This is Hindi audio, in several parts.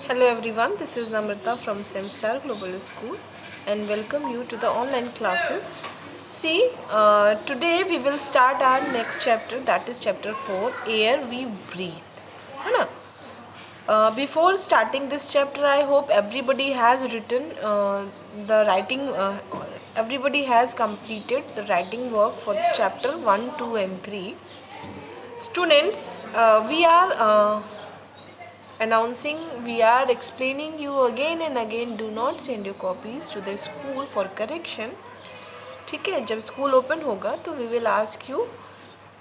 Hello everyone, this is Namrata from SEMStar Global School and welcome you to the online classes. See, today we will start our next chapter, that is chapter 4, Air We Breathe. है ना? Before starting this chapter, I hope everybody has written the writing, everybody has completed the writing work for chapter 1, 2 and 3. Students, we are announcing, we are explaining you again and again, do not send your copies to the school for correction. ठीक है, जब स्कूल ओपन होगा तो we will ask you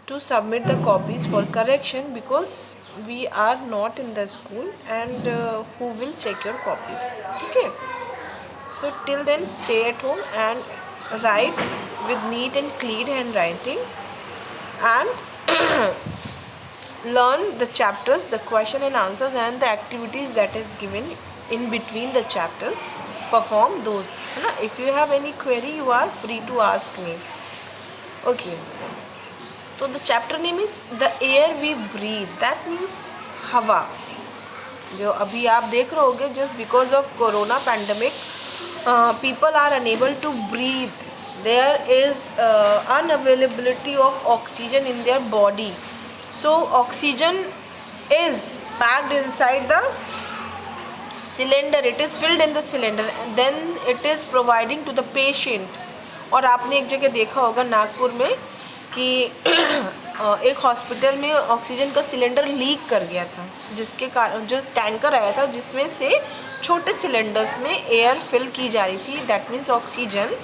to submit the copies for correction because we are not in the school and who will check your copies. Okay, so till then stay at home and write with neat and clean handwriting and learn the chapters, the question and answers and the activities that is given in between the chapters. Perform those. If you have any query, you are free to ask me. Okay. So the chapter name is The Air We Breathe. That means हवा. जो अभी आप देख रहे होगे, just because of corona pandemic, people are unable to breathe. There is unavailability of oxygen in their body. So oxygen is packed inside the cylinder. It is filled in the cylinder and then it is providing to the patient. और आपने एक जगह देखा होगा नागपुर में कि एक हॉस्पिटल में ऑक्सीजन का सिलेंडर लीक कर गया था, जिसके कारण जो टैंकर आया था जिसमें से छोटे सिलेंडर्स में एयर फिल की जा रही थी, दैट मीन्स ऑक्सीजन,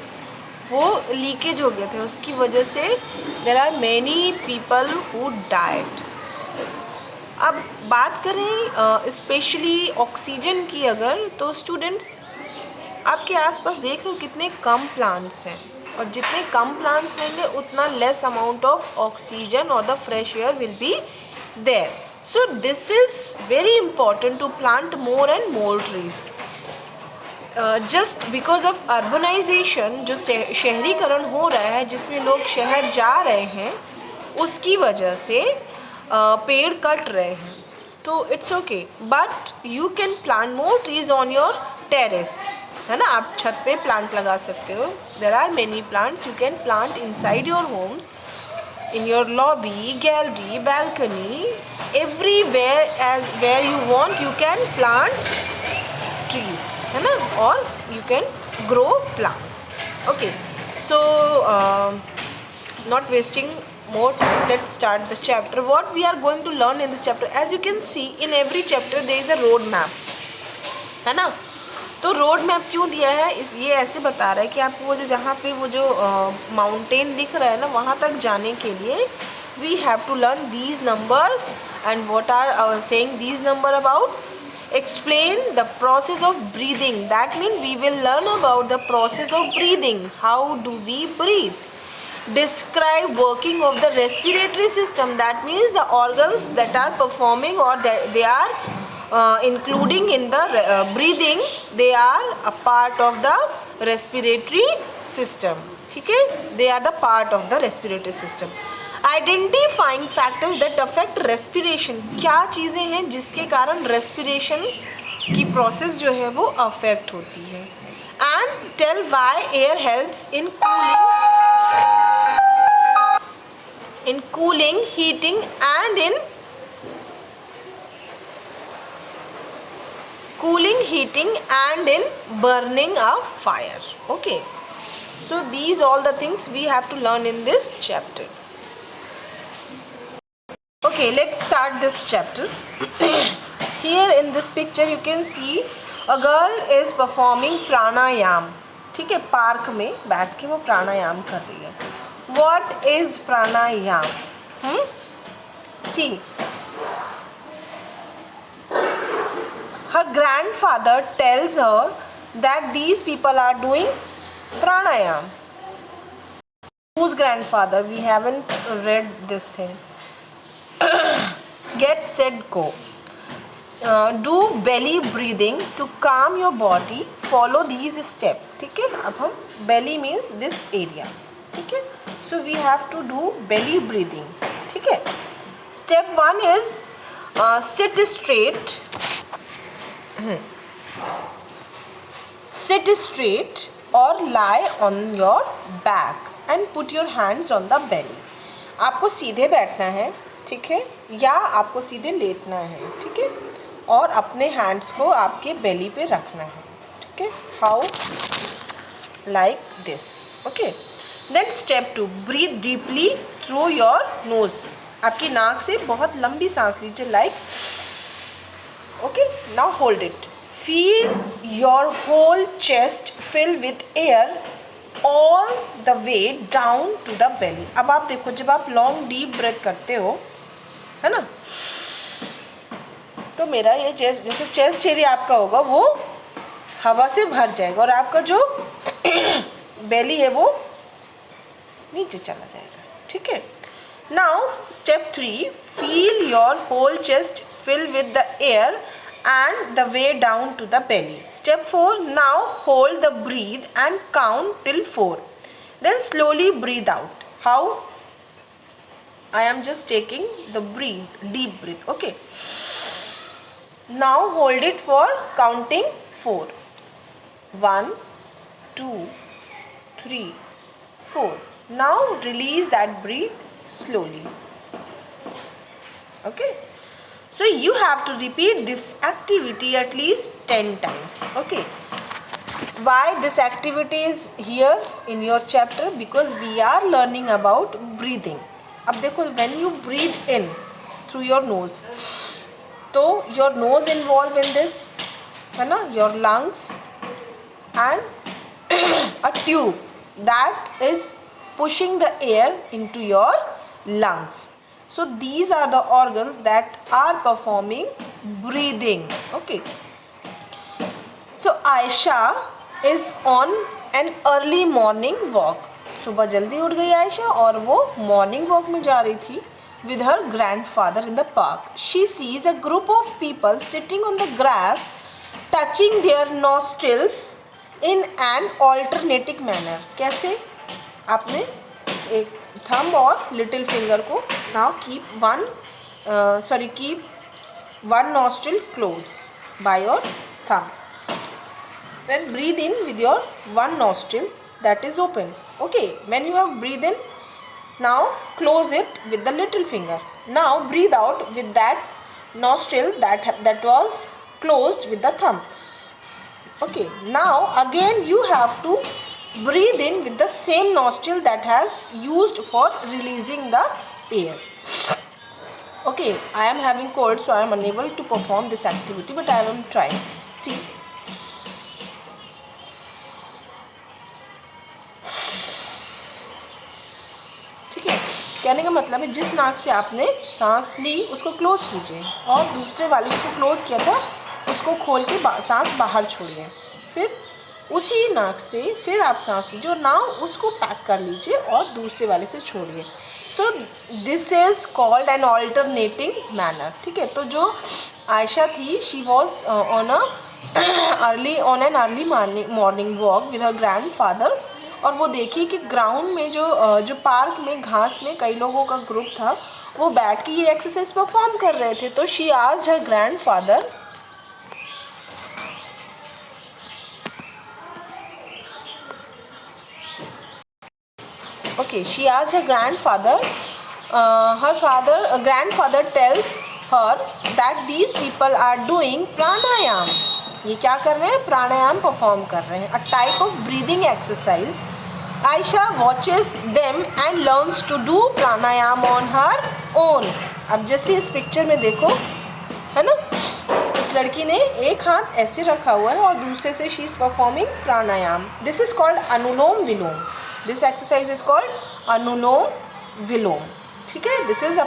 वो लीकेज हो गए थे. उसकी वजह से there are many people who died. अब बात करें स्पेशली ऑक्सीजन की अगर, तो स्टूडेंट्स आपके आसपास देख रहे हो कितने कम प्लांट्स हैं, और जितने कम प्लांट्स होंगे उतना लेस अमाउंट ऑफ ऑक्सीजन और the fresh air will be there. So this is very important to plant more and more trees. Just because of urbanization, जो शहरीकरण हो रहा है जिसमें लोग शहर जा रहे हैं, उसकी वजह से पेड़ कट रहे हैं. तो it's okay, but you can plant more trees on your terrace. है ना, आप छत पे प्लांट लगा सकते हो. There are many plants you can plant inside your homes, in your lobby, gallery, balcony, everywhere as where you want you can plant trees, है ना, और you can grow plants. Okay, so not wasting more time, let's start the chapter. What we are going to learn in this chapter, as you can see in every chapter there is a road map, है ना. तो रोड मैप क्यों दिया है, ये ऐसे बता रहा है कि आपको वो जो जहाँ पे वो जो माउंटेन दिख रहा है ना, वहाँ तक जाने के लिए we have to learn these numbers. And what are saying these number about? Explain the process of breathing. That means we will learn about the process of breathing. How do we breathe? Describe working of the respiratory system. That means the organs that are performing or they are including in the breathing, they are a part of the respiratory system. ठीक है, they are the part of the respiratory system. Identifying factors that affect respiration. क्या चीज़ें हैं जिसके कारण respiration की process जो है वो affect होती है. And tell why air helps in cooling, heating and in burning a fire. Okay, so these all the things we have to learn in this chapter. Okay, let's start this chapter. Here in this picture you can see a girl is performing pranayam. ठीक है, पार्क में बैठ के वो प्राणायाम कर रही है. What is pranayam? See, her grandfather tells her that these people are doing pranayam. Whose grandfather? We haven't read this thing. Get set go. Do belly breathing to calm your body. Follow these steps. ठीक है, अब हम belly means this area. ठीक है, so we have to do belly breathing. ठीक है. Step 1 is sit straight. Sit straight or lie on your back and put your hands on the belly. आपको सीधे बैठना है, ठीक है, या आपको सीधे लेटना है, ठीक है, और अपने हैंड्स को आपके बेली पे रखना है, ठीक है. How? Like this. Okay. Then step 2, breathe deeply through your nose. आपकी नाक से बहुत लंबी सांस लीजिए, like. Okay. Now hold it. Feel your whole chest fill with air all the way down to the belly. अब आप देखो, जब आप लॉन्ग डीप ब्रेथ करते हो, है ना, तो मेरा ये चेस्ट, जैसे चेस्ट एरिया आपका होगा वो हवा से भर जाएगा और आपका जो बेली है वो नीचे चला जाएगा, ठीक है. Now step 3, feel your whole chest fill with the air and the way down to the belly. Step 4, now hold the breath and count till 4. Then slowly breathe out. How? I am just taking the breathe, deep breath. Okay. Now hold it for counting 4. 1, 2, 3, 4. Now release that breath slowly. Okay. So you have to repeat this activity at least 10 times. Okay. Why this activity is here in your chapter? Because we are learning about breathing. अब देखो, when you breathe in through your nose, तो your nose involved in this, है ना, your lungs and a tube that is pushing the air into your lungs. So these are the organs that are performing breathing. Okay. So Aisha is on an early morning walk. सुबह जल्दी उठ गई आयशा और वो मॉर्निंग वॉक में जा रही थी with her grandfather in the park. She sees a group of people sitting on the grass, touching their nostrils in an alternating manner. कैसे? आपने एक थंब और लिटिल फिंगर को, now keep one nostril close by your thumb. Then breathe in with your one nostril that is open. Okay, when you have breathed in, now close it with the little finger. Now breathe out with that nostril that was closed with the thumb. Okay, now again you have to breathe in with the same nostril that has used for releasing the air. Okay, I am having cold, so I am unable to perform this activity, but I am trying. See. ठीक है, कहने का मतलब है जिस नाक से आपने सांस ली उसको क्लोज कीजिए और दूसरे वाले उसको क्लोज किया था उसको खोल के सांस बाहर छोड़िए, फिर उसी नाक से फिर आप सांस लीजिए और नाव उसको पैक कर लीजिए और दूसरे वाले से छोड़िए. सो this is called an alternating manner. ठीक है, तो जो आयशा थी, she was on an early morning walk with her grandfather, और वो देखी कि ग्राउंड में जो पार्क में घास में कई लोगों का ग्रुप था वो बैठ के ये एक्सरसाइज परफॉर्म कर रहे थे. तो she asked her grandfather, okay, she asked her grandfather. Grandfather tells her that these people are doing pranayam. ये क्या कर रहे हैं? प्राणायाम परफॉर्म कर रहे हैं. A type of breathing exercise. Aisha watches them and learns to do pranayam on her own. अब जैसे इस पिक्चर में देखो, है ना, इस लड़की ने एक हाथ ऐसे रखा हुआ है और दूसरे से she is performing pranayama. This is called Anulom Vilom. This exercise is called Anulom Vilom. ठीक है, this is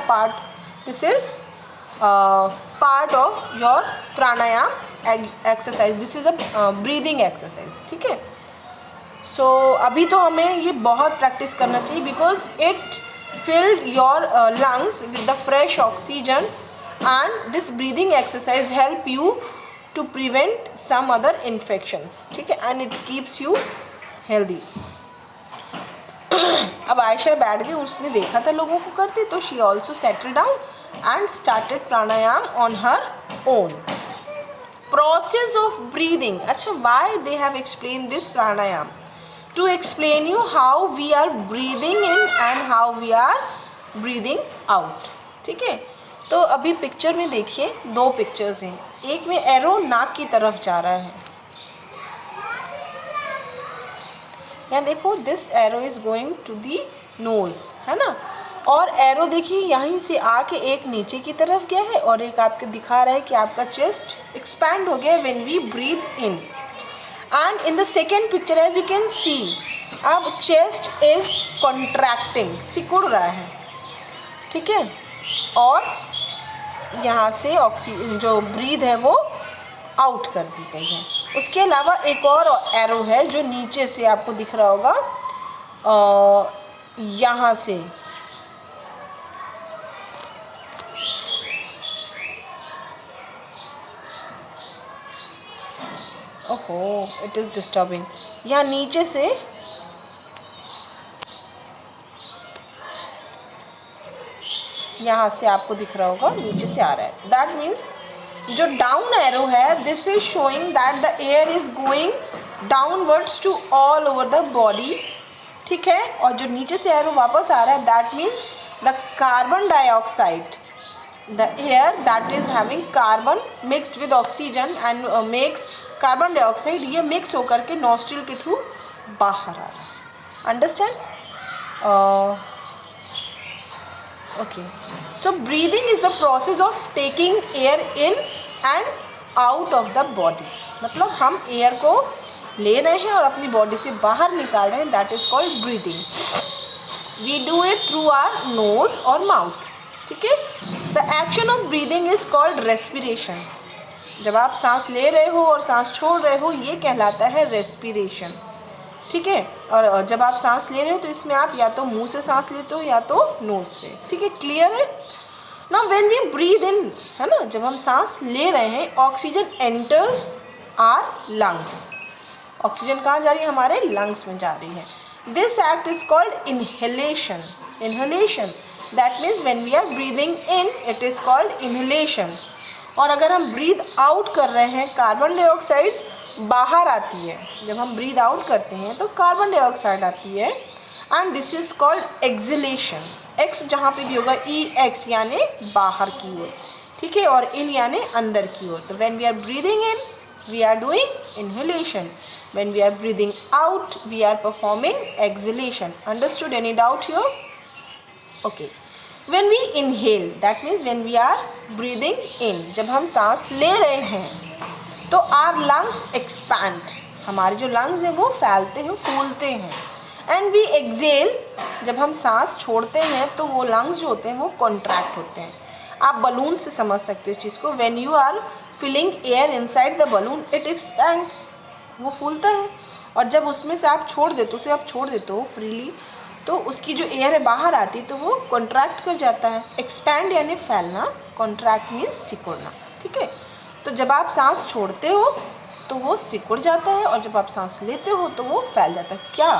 part of your pranayama exercise. This is a breathing exercise. ठीक है, सो अभी तो हमें ये बहुत प्रैक्टिस करना चाहिए because it filled your lungs with the fresh oxygen, and this breathing exercise help you to prevent some other infections. ठीक है, and it keeps you healthy. अब आयशा बैठ गई, उसने देखा था लोगों को करते, तो she also settled down and started pranayam on her own. process of breathing. अच्छा, why they have explained this pranayam? To explain you how we are breathing in and how we are breathing out. ठीक है, तो अभी पिक्चर में देखिए, दो पिक्चर्स हैं, एक में एरो नाक की तरफ जा रहा है, यहाँ देखो, this arrow is going to the nose, है ना, और एरो देखिए यहीं से आके एक नीचे की तरफ गया है और एक आपको दिखा रहा है कि आपका चेस्ट एक्सपैंड हो गया है when we breathe in. And in the second picture as you can see, अब चेस्ट इज कॉन्ट्रैक्टिंग, सिकुड़ रहा है, ठीक है, और यहाँ से ऑक्सीजन जो ब्रीथ है वो आउट कर दी गई है. उसके अलावा एक और एरो है जो नीचे से आपको दिख रहा होगा, यहाँ से ओहो, इट इज़ डिस्टर्बिंग, यहाँ नीचे से यहाँ से आपको दिख रहा होगा, नीचे से आ रहा है. दैट मीन्स जो डाउन एरो है, this is showing that the air is going downwards to all over the body, ठीक है, और जो नीचे से एरो वापस आ रहा है, that means the carbon dioxide, the air that is having carbon mixed with oxygen and makes carbon dioxide, ये मिक्स होकर के नॉस्ट्रिल के थ्रू बाहर आ रहा है. Understand? Okay, so breathing is the process of taking air in and out of the body. मतलब हम एयर को ले रहे हैं और अपनी बॉडी से बाहर निकाल रहे हैं, that is called breathing. We do it through our nose और माउथ, ठीक है. The action of breathing is called respiration. जब आप सांस ले रहे हो और सांस छोड़ रहे हो, ये कहलाता है रेस्पिरेशन, ठीक है. और जब आप सांस ले रहे हो तो इसमें आप या तो मुंह से सांस लेते हो या तो नोज से, ठीक है. क्लियर है? Now when we breathe in, है ना, जब हम सांस ले रहे हैं, oxygen enters our lungs. Oxygen कहाँ जा रही है? हमारे लंग्स में जा रही है. This act is called inhalation. Inhalation, that means when we are breathing in, it is called inhalation. और अगर हम ब्रीद आउट कर रहे हैं, कार्बन डाइऑक्साइड बाहर आती है. जब हम ब्रीद आउट करते हैं तो कार्बन डाइऑक्साइड आती है, and this is called acceleration. X जहाँ पे भी होगा, ई एक्स यानी बाहर की ओर, ठीक है, और इन यानी अंदर की ओर. तो when we are breathing in, we are doing inhalation. When we are breathing out, we are performing exhalation. Understood? Any doubt here? Okay. When we inhale, that means when we are breathing in, जब हम सांस ले रहे हैं तो our lungs expand, हमारे जो lungs हैं वो फैलते हैं, फूलते हैं. And we exhale, जब हम सांस छोड़ते हैं तो वो lungs जो होते हैं वो contract होते हैं. आप बलून से समझ सकते हो इस चीज़ को. When you are filling air inside the balloon, it expands, वो फूलता है. और जब उसमें से आप छोड़ देते हो, उसे आप छोड़ देते हो फ्रीली, तो उसकी जो एयर है बाहर आती तो वो कॉन्ट्रैक्ट कर जाता है. एक्सपैंड यानी फैलना, कॉन्ट्रैक्ट मीन्स सिकुड़ना, ठीक है. तो जब आप सांस छोड़ते हो तो वो सिकुड़ जाता है, और जब आप सांस लेते हो तो वो फैल जाता है. क्या?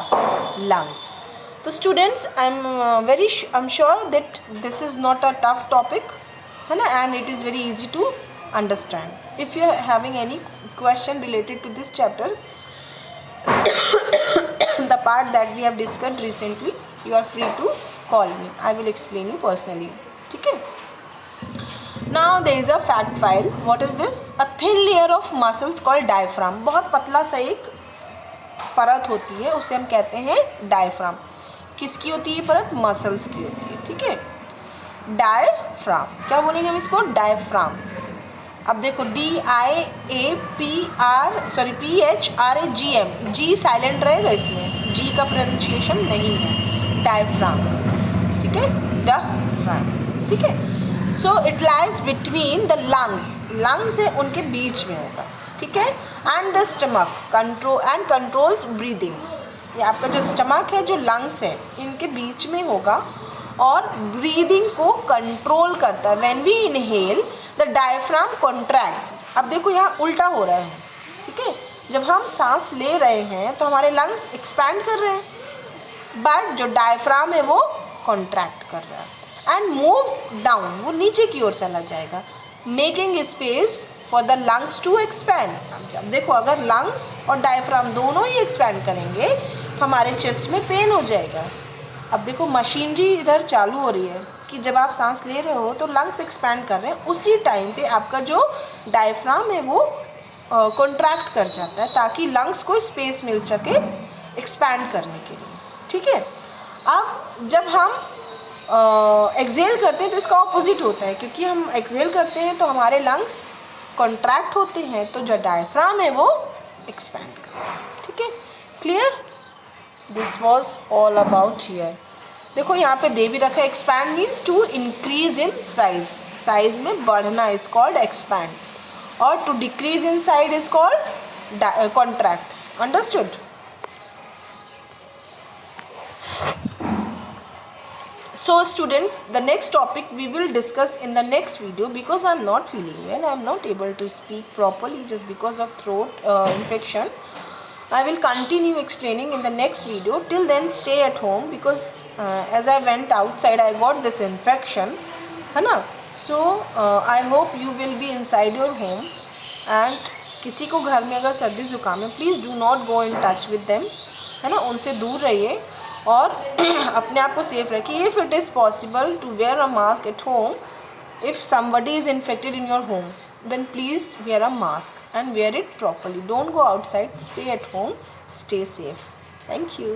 लंग्स. तो students, I am sure that this is not a tough topic, है ना, and it is very easy to understand. If you are having any question related to this chapter, the part that we have discussed recently, you are free to call me. I will explain you personally. ठीक है. Now there is a fact file. What is this? A thin layer of muscles called diaphragm. बहुत पतला सा एक परत होती है, उसे हम कहते हैं डायफ्राम. किसकी होती है परत? मसल्स की होती है, ठीक है. डायफ्राम, क्या बोलेंगे हम इसको? डायफ्राम. अब देखो, PHRAGM, जी साइलेंट रहेगा इसमें, जी का प्रोनाउंसिएशन नहीं है. डायफ्राम, ठीक है, डायफ्राम, ठीक है. So it lies between the lungs, lungs है उनके बीच में होगा, ठीक है. And the stomach controls breathing. ये आपका जो स्टमक है, जो लंग्स है, इनके बीच में होगा और ब्रीदिंग को कंट्रोल करता है. When we inhale, the diaphragm contracts. अब देखो यहाँ उल्टा हो रहा है, ठीक है. जब हम सांस ले रहे हैं तो हमारे लंग्स एक्सपैंड कर रहे हैं, बट जो डायफ्राम है वो कॉन्ट्रैक्ट कर रहा है. एंड मूव्स डाउन, वो नीचे की ओर चला जाएगा, making space for the lungs to expand. जब देखो अगर लंग्स और डायफ्राम दोनों ही एक्सपैंड करेंगे तो हमारे चेस्ट में पेन हो जाएगा। अब देखो मशीनरी इधर चालू हो रही है कि जब आप सांस ले रहे हो तो लंग्स एक्सपैंड कर रहे हैं, उसी टाइम पे आपका जो डायफ्राम है वो कॉन्ट्रैक्ट कर जाता है ताकि लंग्स को स्पेस मिल सके एक्सपैंड करने के लिए। ठीक है, अब जब हम एक्सेल करते हैं तो इसका ऑपोजिट होता है, क्योंकि हम एक्सेल करते हैं तो हमारे लंग्स कॉन्ट्रैक्ट होते हैं तो जो डायफ्राम है वो एक्सपैंड करता है। ठीक है, clear? This was all about here. देखो यहाँ पे दे भी रखा है, expand means to increase in size, size में बढ़ना इज कॉल्ड एक्सपैंड, और to decrease in size is called contract. Understood? So students, the next topic we will discuss in the next video, because I am not feeling well, I am not able to speak properly just because of throat infection. I will continue explaining in the next video. Till then stay at home, because as I went outside I got this infection, है ना? So I hope you will be inside your home, and किसी को घर में अगर सर्दी ज़ुकाम है please do not go in touch with them, है ना? उनसे दूर रहिए और अपने आप को सेफ रखिए। If it is possible to wear a mask at home, if somebody is infected in your home, then please wear a mask and wear it properly. Don't go outside, stay at home, stay safe. Thank you.